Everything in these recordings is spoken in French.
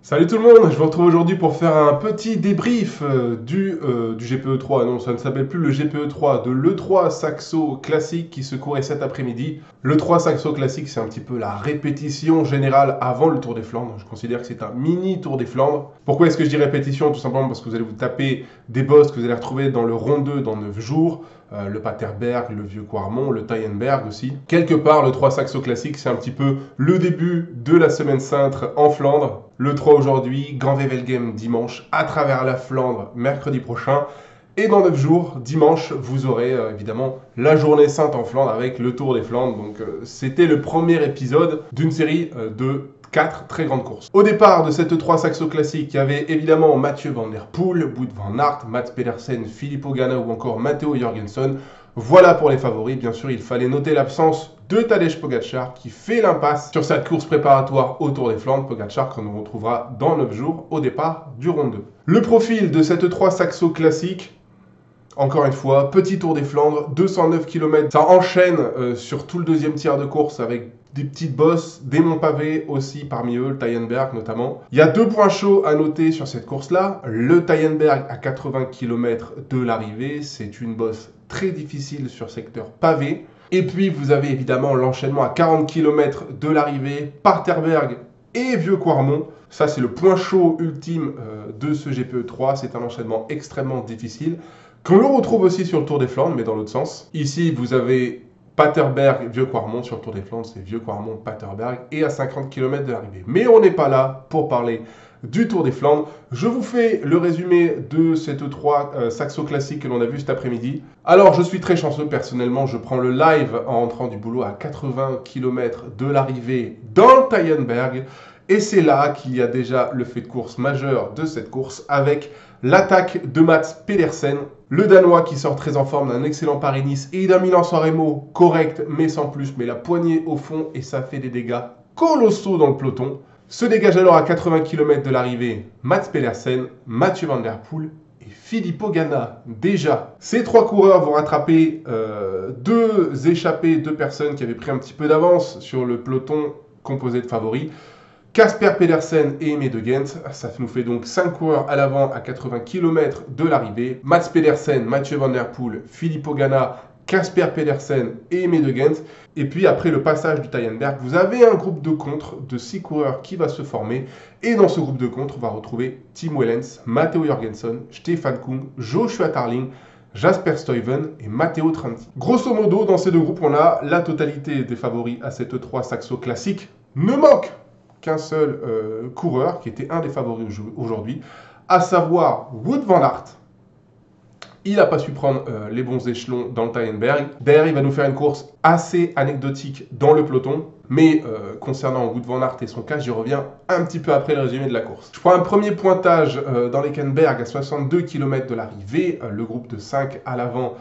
Salut tout le monde, je vous retrouve aujourd'hui pour faire un petit débrief du GPE3. Non, ça ne s'appelle plus le GPE3, de l'E3 Saxo Classique qui se courait cet après-midi. L'E3 Saxo Classique, c'est un petit peu la répétition générale avant le Tour des Flandres. Je considère que c'est un mini Tour des Flandres. Pourquoi est-ce que je dis répétition? Tout simplement parce que vous allez vous taper des boss que vous allez retrouver dans le rond 2 dans 9 jours. Le Paterberg, le Vieux Quarmont, le Taillenberg aussi. Quelque part, le 3 Saxo Classique, c'est un petit peu le début de la semaine cintre en Flandre. Le 3 aujourd'hui, Grand Wevelgem dimanche, à travers la Flandre mercredi prochain. Et dans 9 jours, dimanche, vous aurez évidemment la journée sainte en Flandre avec le Tour des Flandres. Donc c'était le premier épisode d'une série de 4 très grandes courses. Au départ de cette 3 Saxo Classique, il y avait évidemment Mathieu Van Der Poel, Wout van Aert, Mats Pedersen, Filippo Ganna ou encore Matteo Jorgensen. Voilà pour les favoris. Bien sûr, il fallait noter l'absence de Tadej Pogacar qui fait l'impasse sur cette course préparatoire au Tour des Flandres. Pogacar qu'on nous retrouvera dans 9 jours au départ du Rond 2. Le profil de cette 3 Saxo Classique, encore une fois, petit Tour des Flandres, 209 km. Ça enchaîne sur tout le deuxième tiers de course avec des petites bosses, des monts pavés aussi, parmi eux, le Taillenberg notamment. Il y a deux points chauds à noter sur cette course-là. Le Taillenberg à 80 km de l'arrivée, c'est une bosse très difficile sur secteur pavé. Et puis vous avez évidemment l'enchaînement à 40 km de l'arrivée, Paterberg et Vieux Quarmont. Ça c'est le point chaud ultime de ce GPE3, c'est un enchaînement extrêmement difficile. Qu'on le retrouve aussi sur le Tour des Flandres, mais dans l'autre sens. Ici, vous avez Paterberg, Vieux Quarmont. Sur le Tour des Flandres, c'est Vieux Quarmont, Paterberg, et à 50 km de l'arrivée. Mais on n'est pas là pour parler du Tour des Flandres. Je vous fais le résumé de cette 3 Saxo Classique que l'on a vu cet après-midi. Alors, je suis très chanceux, personnellement. Je prends le live en rentrant du boulot à 80 km de l'arrivée dans le Taillenberg. Et c'est là qu'il y a déjà le fait de course majeur de cette course avec l'attaque de Mats Pedersen, le Danois qui sort très en forme d'un excellent Paris-Nice et d'un Milan-San Remo correct mais sans plus, mais la poignée au fond et ça fait des dégâts colossaux dans le peloton. Se dégage alors à 80 km de l'arrivée Mats Pedersen, Mathieu Van Der Poel et Filippo Ganna. Déjà, ces trois coureurs vont rattraper deux échappés, deux personnes qui avaient pris un petit peu d'avance sur le peloton composé de favoris. Casper Pedersen et Aimé de Gendt, ça nous fait donc 5 coureurs à l'avant à 80 km de l'arrivée. Mats Pedersen, Mathieu Van Der Poel, Filippo Ganna, Casper Pedersen et Aimé de Gendt. Et puis après le passage du Taillenberg, vous avez un groupe de contre de 6 coureurs qui va se former. Et dans ce groupe de contre, on va retrouver Tim Wellens, Matteo Jorgensen, Stefan Kung, Joshua Tarling, Jasper Stuyven et Matteo Trentin. Grosso modo, dans ces deux groupes, on a la totalité des favoris à cette E3 Saxo Classique. Ne manque qu'un seul coureur qui était un des favoris aujourd'hui, à savoir Wout van Aert. Il n'a pas su prendre les bons échelons dans le Taillenberg. Derrière, il va nous faire une course assez anecdotique dans le peloton. Mais concernant Wout van Aert et son cas, j'y reviens un petit peu après le résumé de la course. Je prends un premier pointage dans l'Eckenberg à 62 km de l'arrivée. Le groupe de 5 à l'avant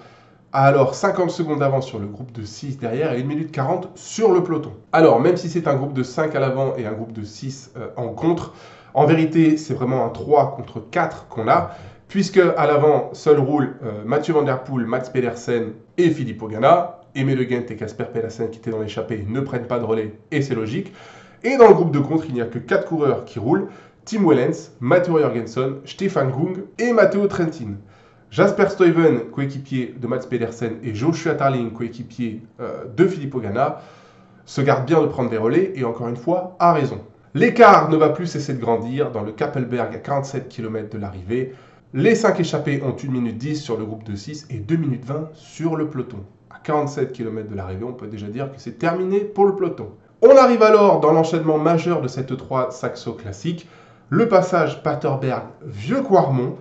a alors 50 secondes d'avance sur le groupe de 6 derrière et 1 minute 40 sur le peloton. Alors, même si c'est un groupe de 5 à l'avant et un groupe de 6 en contre, en vérité, c'est vraiment un 3 contre 4 qu'on a, puisque à l'avant, seul roulent Mathieu Van Der Poel, Mats Pedersen et Filippo Ganna. Aimé de Gendt et Casper Pedersen qui étaient dans l'échappée ne prennent pas de relais et c'est logique. Et dans le groupe de contre, il n'y a que 4 coureurs qui roulent, Tim Wellens, Matteo Jorgensen, Stefan Kung et Matteo Trentin. Jasper Stuyven, coéquipier de Mats Pedersen, et Joshua Tarling, coéquipier de Filippo Ganna, se garde bien de prendre des relais et encore une fois, a raison. L'écart ne va plus cesser de grandir dans le Kappelberg à 47 km de l'arrivée. Les 5 échappés ont 1 minute 10 sur le groupe de 6 et 2 minutes 20 sur le peloton. À 47 km de l'arrivée, on peut déjà dire que c'est terminé pour le peloton. On arrive alors dans l'enchaînement majeur de cette 3 Saxo Classique, le passage Paterberg-Vieux Quarmont.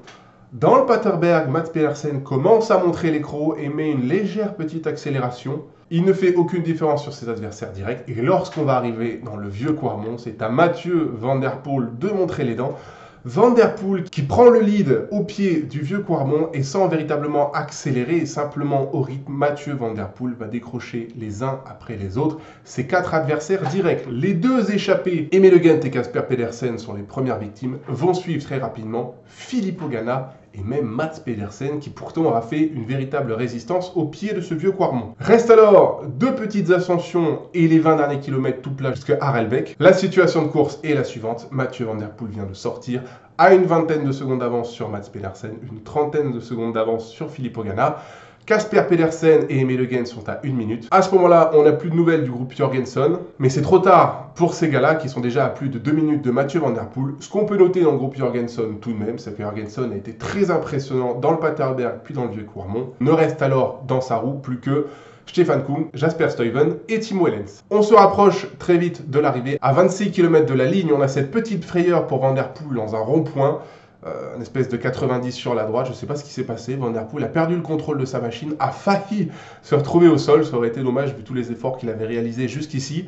Dans le Paterberg, Mats Pedersen commence à montrer les crocs et met une légère petite accélération. Il ne fait aucune différence sur ses adversaires directs. Et lorsqu'on va arriver dans le Vieux Quarmont, c'est à Mathieu Van Der Poel de montrer les dents. Van Der Poel qui prend le lead au pied du Vieux Quarmont et sans véritablement accélérer, simplement au rythme, Mathieu Van Der Poel va décrocher les uns après les autres ses 4 adversaires directs. Les deux échappés, Aimé de Gendt et Casper Pedersen, sont les premières victimes, vont suivre très rapidement Filippo Ganna et même Mats Pedersen qui pourtant aura fait une véritable résistance au pied de ce vieux Quarmont. Reste alors 2 petites ascensions et les 20 derniers kilomètres tout plat jusqu'à Harelbeke. La situation de course est la suivante, Mathieu Van Der Poel vient de sortir à une vingtaine de secondes d'avance sur Mats Pedersen, une trentaine de secondes d'avance sur Filippo Ganna. Casper Pedersen et Aimé Le Genn sont à 1 minute. À ce moment-là, on n'a plus de nouvelles du groupe Jorgenson, mais c'est trop tard pour ces gars-là qui sont déjà à plus de 2 minutes de Mathieu Van Der Poel. Ce qu'on peut noter dans le groupe Jorgenson tout de même, c'est que Jorgenson a été très impressionnant dans le Paterberg puis dans le vieux Quarmont. Ne reste alors dans sa roue plus que Stefan Kung, Jasper Stuyven et Tim Wellens. On se rapproche très vite de l'arrivée. À 26 km de la ligne, on a cette petite frayeur pour Van Der Poel dans un rond-point. Une espèce de 90 sur la droite, je ne sais pas ce qui s'est passé. Van Der Poel a perdu le contrôle de sa machine, a failli se retrouver au sol. Ça aurait été dommage vu tous les efforts qu'il avait réalisés jusqu'ici.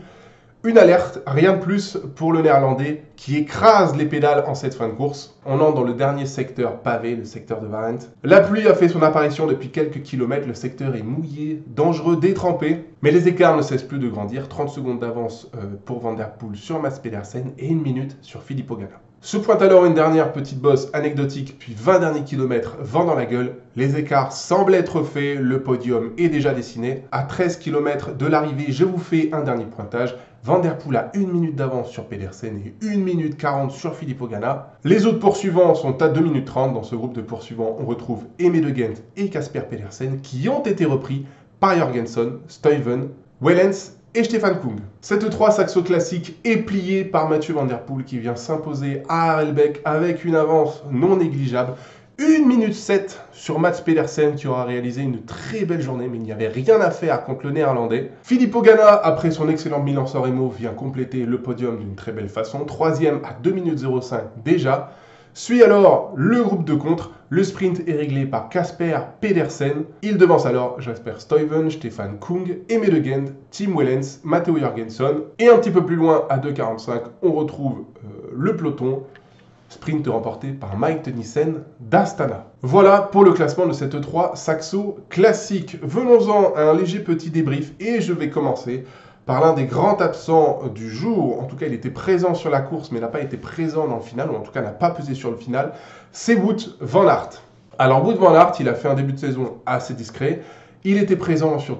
Une alerte, rien de plus pour le néerlandais qui écrase les pédales en cette fin de course. On entre dans le dernier secteur pavé, le secteur de Warent. La pluie a fait son apparition depuis quelques kilomètres, le secteur est mouillé, dangereux, détrempé. Mais les écarts ne cessent plus de grandir, 30 secondes d'avance pour Van Der Poel sur Mats Pedersen et 1 minute sur Filippo Ganna. Se pointe alors une dernière petite bosse anecdotique, puis 20 derniers kilomètres, vent dans la gueule. Les écarts semblent être faits, le podium est déjà dessiné. À 13 km de l'arrivée, je vous fais un dernier pointage. Van Der Poel a 1 minute d'avance sur Pedersen et 1 minute 40 sur Filippo Ganna. Les autres poursuivants sont à 2 minutes 30. Dans ce groupe de poursuivants, on retrouve Aimé Le Genn et Casper Pedersen qui ont été repris par Jorgenson, Stuyven, Wellens et Stefan Kung. Cette 3 Saxo classique est pliée par Mathieu Van Der Poel qui vient s'imposer à Harelbeke avec une avance non négligeable. 1 minute 7 sur Mats Pedersen qui aura réalisé une très belle journée, mais il n'y avait rien à faire contre le néerlandais. Filippo Ganna, après son excellent Milan-San Remo, vient compléter le podium d'une très belle façon. 3e à 2 minutes 05 déjà. Suit alors le groupe de contre. Le sprint est réglé par Casper Pedersen. Il devance alors Jasper Stuyven, Stefan Kung, Aimé Le Genn, Tim Wellens, Matteo Jorgenson. Et un petit peu plus loin, à 2,45, on retrouve le peloton. Sprint remporté par Mike Tennyson d'Astana. Voilà pour le classement de cette 3 Saxo classique. Venons-en à un léger petit débrief et je vais commencer par l'un des grands absents du jour. En tout cas, il était présent sur la course, mais n'a pas été présent dans le final, ou en tout cas n'a pas pesé sur le final. C'est Wout van Aert. Alors, Wout van Aert, il a fait un début de saison assez discret. Il était présent sur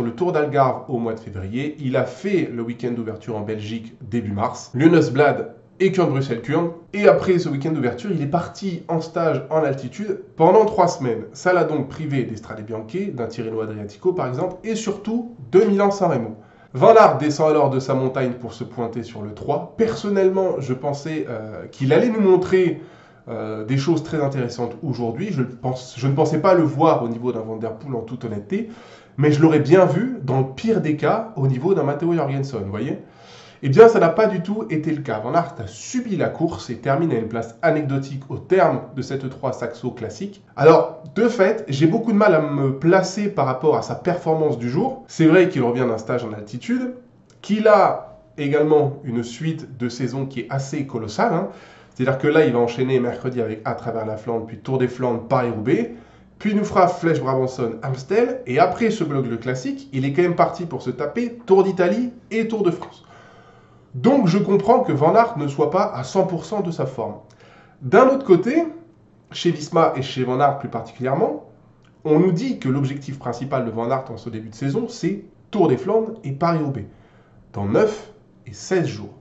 le Tour d'Algarve au mois de février. Il a fait le week-end d'ouverture en Belgique début mars. Lunesblad et Kuurne-Bruxelles-Kuurne. Et après ce week-end d'ouverture, il est parti en stage en altitude pendant 3 semaines. Ça l'a donc privé d'Estrade Bianche, d'un Tirreno Adriatico par exemple, et surtout de Milan-San Remo. Van Aert descend alors de sa montagne pour se pointer sur le 3. Personnellement, je pensais qu'il allait nous montrer des choses très intéressantes aujourd'hui. Je ne pensais pas le voir au niveau d'un Van Der Poel en toute honnêteté, mais je l'aurais bien vu, dans le pire des cas, au niveau d'un Matteo Jorgenson, vous voyez ? Eh bien, ça n'a pas du tout été le cas. Van Aert a subi la course et termine à une place anecdotique au terme de cette 3 Saxo classique. Alors, de fait, j'ai beaucoup de mal à me placer par rapport à sa performance du jour. C'est vrai qu'il revient d'un stage en altitude, qu'il a également une suite de saison qui est assez colossale. C'est-à-dire que là, il va enchaîner mercredi avec À travers la Flandre, puis Tour des Flandres, Paris-Roubaix. Puis il nous fera Flèche Brabançonne, Amstel. Et après ce bloc de classique, il est quand même parti pour se taper Tour d'Italie et Tour de France. Donc je comprends que Van Aert ne soit pas à 100% de sa forme. D'un autre côté, chez Visma et chez Van Aert plus particulièrement, on nous dit que l'objectif principal de Van Aert en ce début de saison, c'est Tour des Flandres et Paris-Roubaix, dans 9 et 16 jours.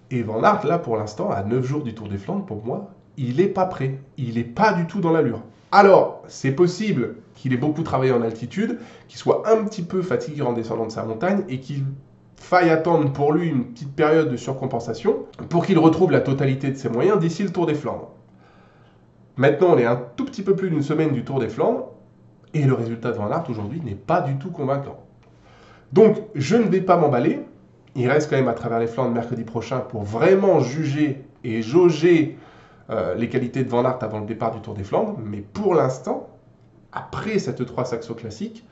Et Van Aert, là, pour l'instant, à 9 jours du Tour des Flandres, pour moi, il n'est pas prêt. Il n'est pas du tout dans l'allure. Alors, c'est possible qu'il ait beaucoup travaillé en altitude, qu'il soit un petit peu fatigué en descendant de sa montagne et qu'il faille attendre pour lui une petite période de surcompensation pour qu'il retrouve la totalité de ses moyens d'ici le Tour des Flandres. Maintenant, on est un tout petit peu plus d'une semaine du Tour des Flandres et le résultat de Van Aert aujourd'hui n'est pas du tout convaincant. Donc, je ne vais pas m'emballer. Il reste quand même À travers les Flandres mercredi prochain pour vraiment juger et jauger les qualités de Van Aert avant le départ du Tour des Flandres. Mais pour l'instant, après cette 3 Saxo classique,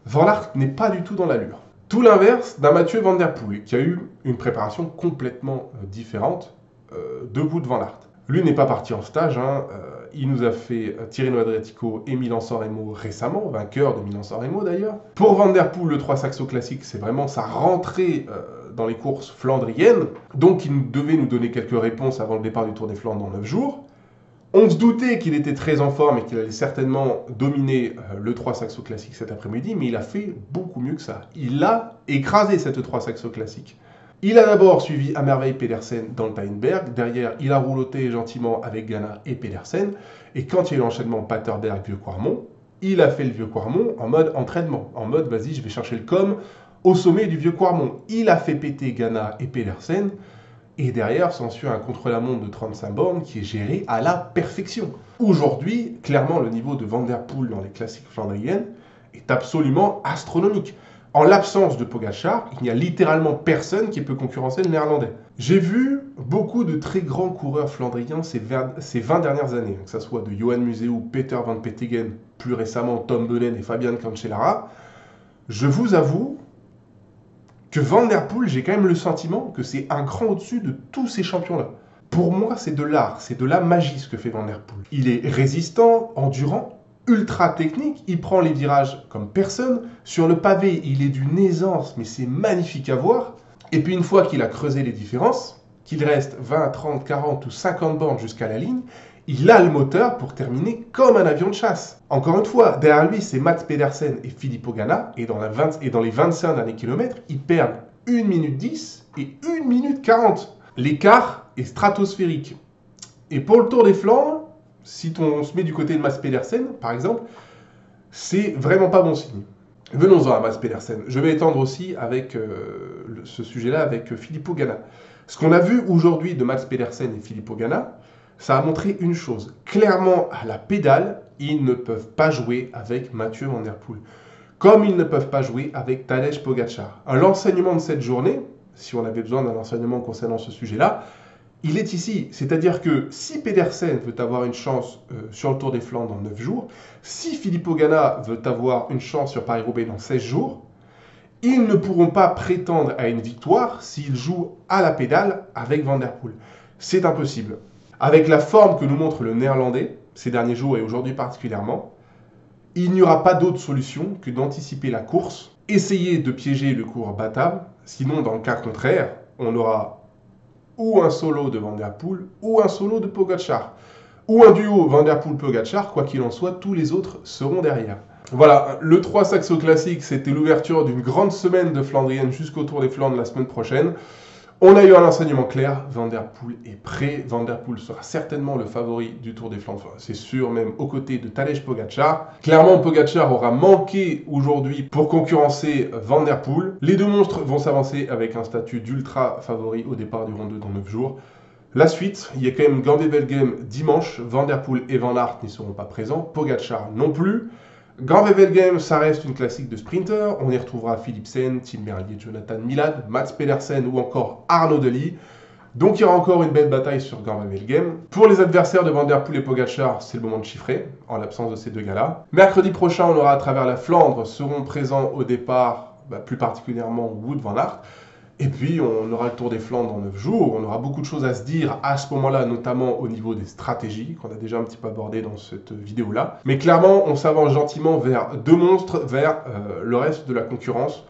Van Aert n'est pas du tout dans l'allure. Tout l'inverse d'un Mathieu Van Der Poel, qui a eu une préparation complètement différente de Wout van Aert. Lui n'est pas parti en stage, il nous a fait Tirreno Adriatico et Milan-San Remo récemment, vainqueur de Milan-San Remo d'ailleurs. Pour Van Der Poel, le 3 Saxo classique, c'est vraiment sa rentrée dans les courses flandriennes, donc il devait nous donner quelques réponses avant le départ du Tour des Flandres dans 9 jours. On se doutait qu'il était très en forme et qu'il allait certainement dominer le 3 Saxo Classique cet après-midi, mais il a fait beaucoup mieux que ça. Il a écrasé cette 3 Saxo Classique. Il a d'abord suivi à merveille Pedersen dans le Tainberg. Derrière, il a rouloté gentiment avec Ganna et Pedersen. Et quand il y a eu l'enchaînement Paterberg-Vieux-Quarmont, il a fait le Vieux-Quarmont en mode entraînement. En mode, vas-y, je vais chercher le com au sommet du Vieux-Quarmont. Il a fait péter Ganna et Pedersen. Et derrière, s'ensuit un contre-la-montre de 35 bornes qui est géré à la perfection. Aujourd'hui, clairement, le niveau de Van Der Poel dans les classiques flandriennes est absolument astronomique. En l'absence de Pogačar, il n'y a littéralement personne qui peut concurrencer le néerlandais. J'ai vu beaucoup de très grands coureurs flandriens ces 20 dernières années, que ce soit de Johan Museeuw, Peter Van Petegem, plus récemment Tom Beunen et Fabian Cancellara. Je vous avoue que Van Der Poel, j'ai quand même le sentiment que c'est un cran au-dessus de tous ces champions-là. Pour moi, c'est de l'art, c'est de la magie ce que fait Van Der Poel. Il est résistant, endurant, ultra technique, il prend les virages comme personne. Sur le pavé, il est d'une aisance, mais c'est magnifique à voir. Et puis une fois qu'il a creusé les différences, qu'il reste 20, 30, 40 ou 50 bornes jusqu'à la ligne, il a le moteur pour terminer comme un avion de chasse. Encore une fois, derrière lui, c'est Mats Pedersen et Filippo Ganna, et dans les 25 derniers kilomètres, ils perdent 1 minute 10 et 1 minute 40. L'écart est stratosphérique. Et pour le Tour des Flandres, si on se met du côté de Mats Pedersen, par exemple, c'est vraiment pas bon signe. Venons-en à Mats Pedersen. Je vais étendre aussi avec ce sujet-là avec Filippo Ganna. Ce qu'on a vu aujourd'hui de Mats Pedersen et Filippo Ganna, ça a montré une chose. Clairement, à la pédale, ils ne peuvent pas jouer avec Mathieu Van Der Poel. Comme ils ne peuvent pas jouer avec Tadej Pogačar. L'enseignement de cette journée, si on avait besoin d'un enseignement concernant ce sujet-là, il est ici. C'est-à-dire que si Pedersen veut avoir une chance sur le Tour des Flandres dans 9 jours, si Filippo Ganna veut avoir une chance sur Paris-Roubaix dans 16 jours, ils ne pourront pas prétendre à une victoire s'ils jouent à la pédale avec Van Der Poel. C'est impossible. Avec la forme que nous montre le néerlandais, ces derniers jours et aujourd'hui particulièrement, il n'y aura pas d'autre solution que d'anticiper la course, essayer de piéger le coureur battable, sinon dans le cas contraire, on aura ou un solo de Van Der Poel, ou un solo de Pogačar, ou un duo Van Der Poel-Pogačar, quoi qu'il en soit, tous les autres seront derrière. Voilà, le 3 Saxo Classique, c'était l'ouverture d'une grande semaine de Flandrienne jusqu'au Tour des Flandres la semaine prochaine. On a eu un enseignement clair, Van Der Poel est prêt, Van Der Poel sera certainement le favori du Tour des Flandres, c'est sûr, même aux côtés de Tadej Pogačar. Clairement, Pogačar aura manqué aujourd'hui pour concurrencer Van Der Poel. Les deux monstres vont s'avancer avec un statut d'ultra favori au départ du Ronde 2 dans 9 jours. La suite, il y a quand même Gand-Wevelgem dimanche, Van Der Poel et Van Aert n'y seront pas présents, Pogačar non plus. Gand-Wevelgem, ça reste une classique de sprinter. On y retrouvera Philipsen, Tim Merlier, Jonathan Milad, Mats Pedersen ou encore Arnaud Delis. Donc il y aura encore une belle bataille sur Gand-Wevelgem. Pour les adversaires de Van Der Poel et Pogačar, c'est le moment de chiffrer, en l'absence de ces deux gars-là. Mercredi prochain, on aura à travers la Flandre, seront présents au départ, plus particulièrement Wout van Aert. Et puis, on aura le Tour des Flandres dans 9 jours. On aura beaucoup de choses à se dire à ce moment-là, notamment au niveau des stratégies, qu'on a déjà un petit peu abordé dans cette vidéo-là. Mais clairement, on s'avance gentiment vers deux monstres, vers le reste de la concurrence.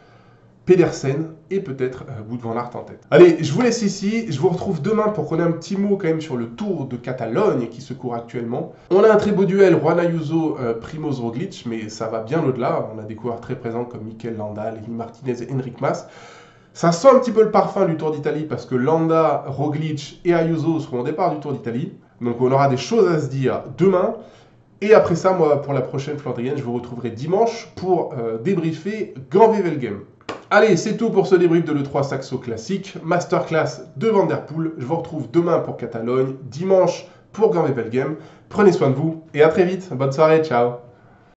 Pedersen et peut-être Wout van Aert en tête. Allez, je vous laisse ici. Je vous retrouve demain pour qu'on ait un petit mot quand même sur le Tour de Catalogne qui se court actuellement. On a un très beau duel, Juan Ayuso, Primoz Roglic, mais ça va bien au-delà. On a des coureurs très présents comme Mikel Landa, Lenny Martinez et Enric Mas. Ça sent un petit peu le parfum du Tour d'Italie parce que Landa, Roglic et Ayuso seront au départ du Tour d'Italie. Donc on aura des choses à se dire demain. Et après ça, moi, pour la prochaine Flandrienne, je vous retrouverai dimanche pour débriefer Gand-Wevelgem. Allez, c'est tout pour ce débrief de l'E3 Saxo Classique. Masterclass de Van Der Poel. Je vous retrouve demain pour Catalogne, dimanche pour Gand-Wevelgem. Prenez soin de vous et à très vite. Bonne soirée, ciao.